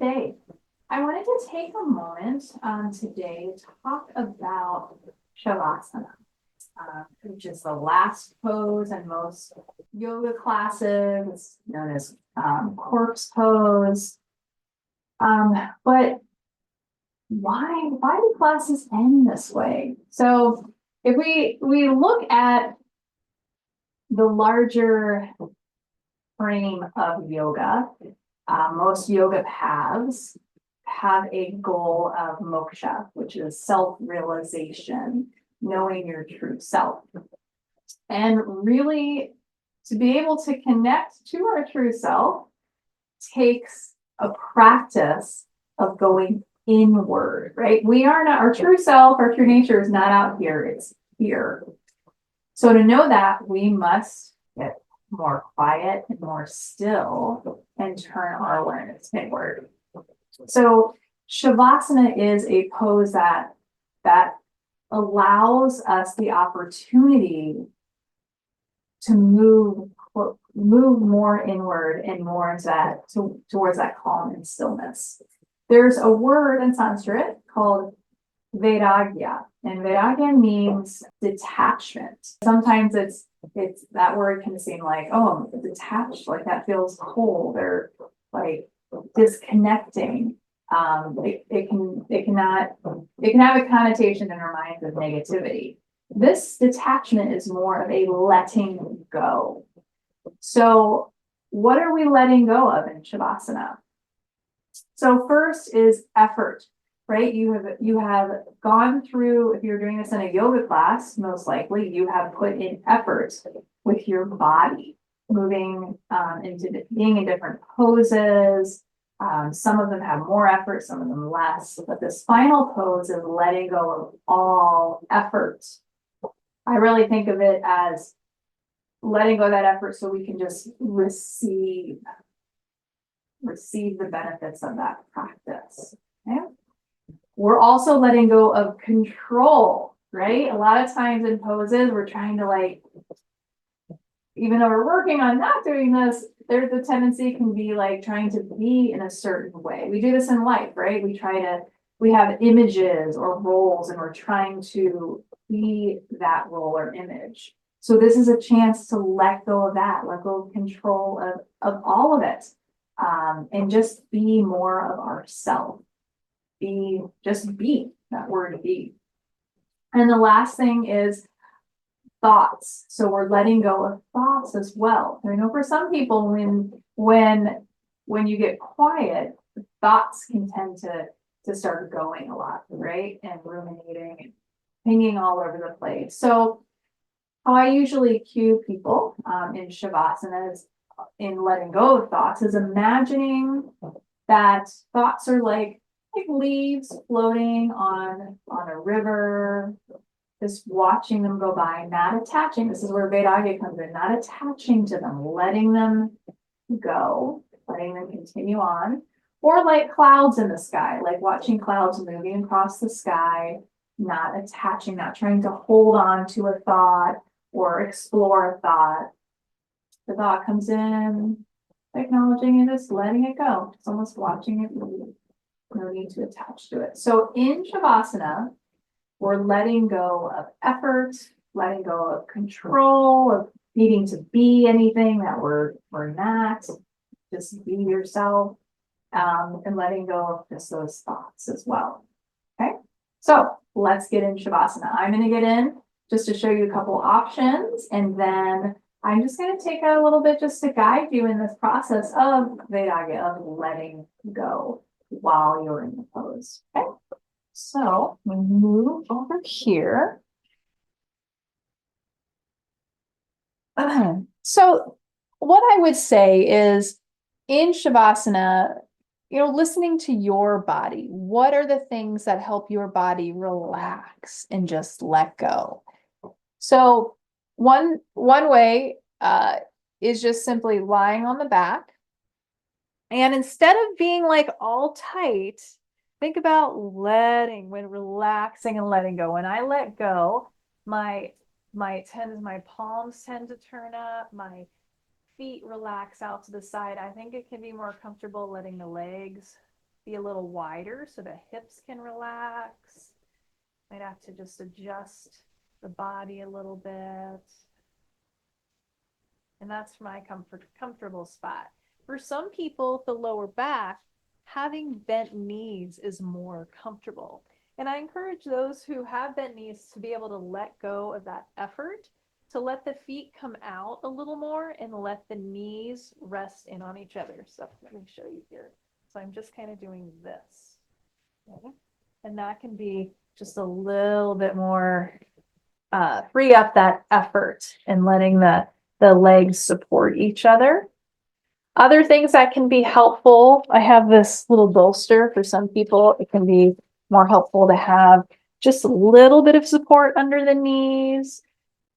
today. I wanted to take a moment today to talk about Shavasana, which is the last pose in most yoga classes. It's known as corpse pose. But why do classes end this way? So if we look at the larger frame of yoga, most yoga paths have a goal of moksha, which is self-realization, knowing your true self. And really, to be able to connect to our true self takes a practice of going inward, right? We are not our true self, our true nature is not out here, it's here. So to know that, we must get more quiet and more still and turn our awareness inward. So Shavasana is a pose that allows us the opportunity to move more inward and more into that towards that calm and stillness. There's a word in Sanskrit called Vairagya, and Vairagya means detachment. Sometimes it's that word can seem like, oh, detached, like that feels cold or like disconnecting. It can have a connotation in our minds of negativity. This detachment is more of a letting go. So what are we letting go of in Shavasana? So first is effort, right? You have gone through, if you're doing this in a yoga class, most likely you have put in effort with your body, moving into being in different poses. Some of them have more effort, some of them less, but this final pose is letting go of all effort. I really think of it as letting go of that effort so we can just receive the benefits of that practice. Okay? We're also letting go of control, right? A lot of times in poses, we're trying to even though we're working on not doing this, there's the tendency can be like trying to be in a certain way. We do this in life, right? We have images or roles and we're trying to be that role or image. So this is a chance to let go of that, let go of control of all of it. And just be more of ourself. Just be, that word be. And the last thing is thoughts. So we're letting go of thoughts as well. I know for some people, when you get quiet, thoughts can tend to start going a lot, right? And ruminating and pinging all over the place. So how I usually cue people in Shavasana is in letting go of thoughts is imagining that thoughts are like leaves floating on a river, just watching them go by, not attaching. This is where Vairagya comes in, not attaching to them, letting them go, letting them continue on. Or like clouds in the sky, like watching clouds moving across the sky, not attaching, not trying to hold on to a thought or explore a thought. The thought comes in, acknowledging it, just letting it go. It's almost watching it move. No need to attach to it. So in Shavasana, we're letting go of effort, letting go of control, of needing to be anything that we're not. Just be yourself, and letting go of just those thoughts as well. Okay, so let's get in Shavasana. I'm going to get in just to show you a couple options, and then I'm just going to take a little bit just to guide you in this process of Vairagya, of letting go while you're in the pose. Okay, so we move over here. So what I would say is in Shavasana, listening to your body, what are the things that help your body relax and just let go? So one way is just simply lying on the back. And instead of being like all tight, think about relaxing and letting go. When I let go, my palms tend to turn up, my feet relax out to the side. I think it can be more comfortable letting the legs be a little wider so the hips can relax. Might have to just adjust the body a little bit. And that's my comfortable spot. For some people, the lower back, having bent knees is more comfortable. And I encourage those who have bent knees to be able to let go of that effort, to let the feet come out a little more and let the knees rest in on each other. So let me show you here. So I'm just kind of doing this. Okay. And that can be just a little bit more, free up that effort and letting the legs support each other. Other things that can be helpful, I have this little bolster for some people. It can be more helpful to have just a little bit of support under the knees.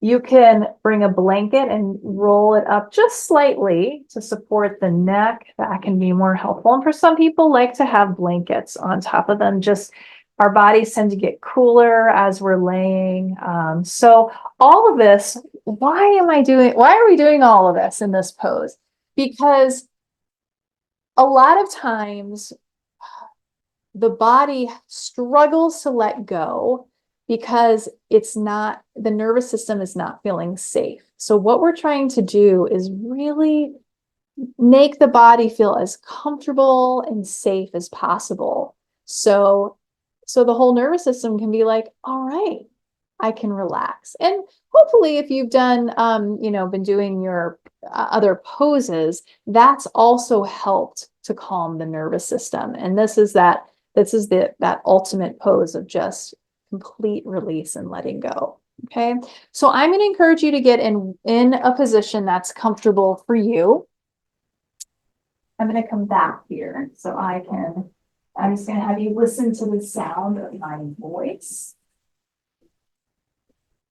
You can bring a blanket and roll it up just slightly to support the neck. That can be more helpful. And for some people, like to have blankets on top of them. Just our bodies tend to get cooler as we're laying. So all of this, why are we doing all of this in this pose? Because a lot of times the body struggles to let go because the nervous system is not feeling safe. So what we're trying to do is really make the body feel as comfortable and safe as possible. So the whole nervous system can be like, all right, I can relax. And hopefully if you've done, been doing your other poses, that's also helped to calm the nervous system. And this is that ultimate pose of just complete release and letting go. Okay. So I'm going to encourage you to get in a position that's comfortable for you. I'm going to come back here so I'm just going to have you listen to the sound of my voice.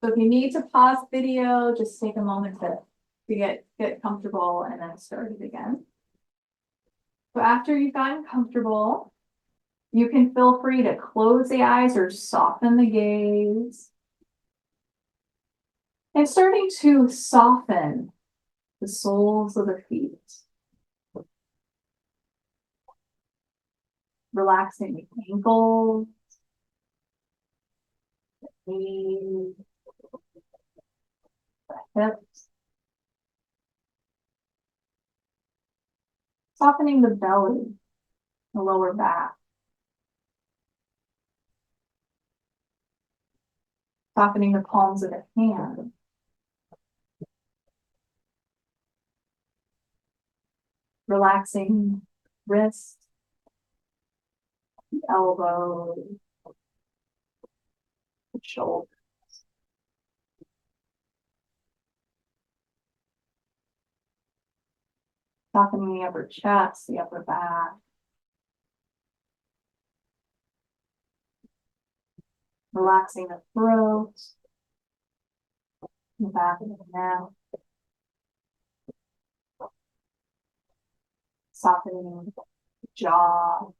So if you need to pause video, just take a moment to get comfortable and then start it again. So after you've gotten comfortable, you can feel free to close the eyes or soften the gaze. And starting to soften the soles of the feet. Relaxing the ankles, the knees, the hips. Softening the belly, the lower back. Softening the palms of the hand. Relaxing wrists, the elbows, the shoulders. Softening the upper chest, the upper back. Relaxing the throat, the back of the neck. Softening the jaw,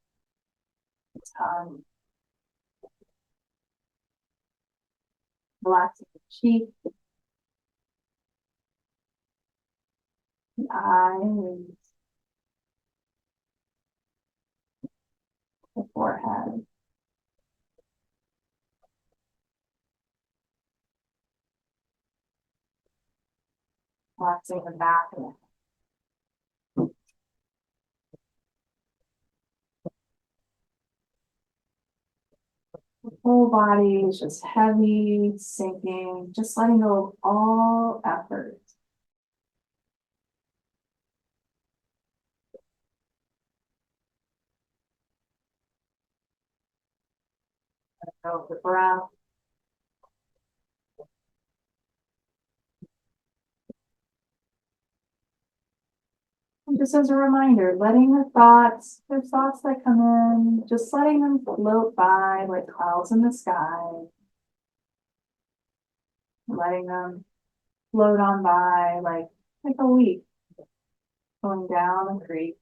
the tongue. Relaxing the cheek, the eyes, the forehead. Relaxing the back of the head. The whole body is just heavy, sinking, just letting go of all effort. Let go of the breath. And just as a reminder, letting there's thoughts that come in, just letting them float by like clouds in the sky. Letting them float on by like a leaf going down the creek.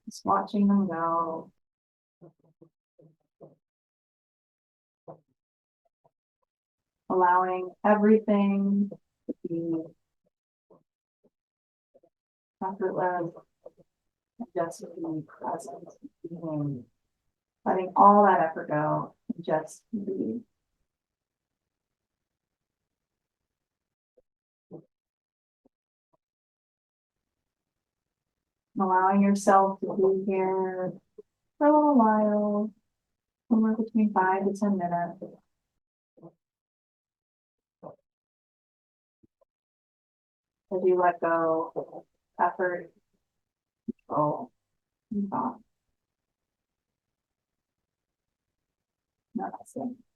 Just watching them go. Allowing everything to be effortless and just be present. Letting all that effort go, and just be. Allowing yourself to be here for a little while, somewhere between 5 to 10 minutes. As you let go, effort, control, and thought. No, that's it.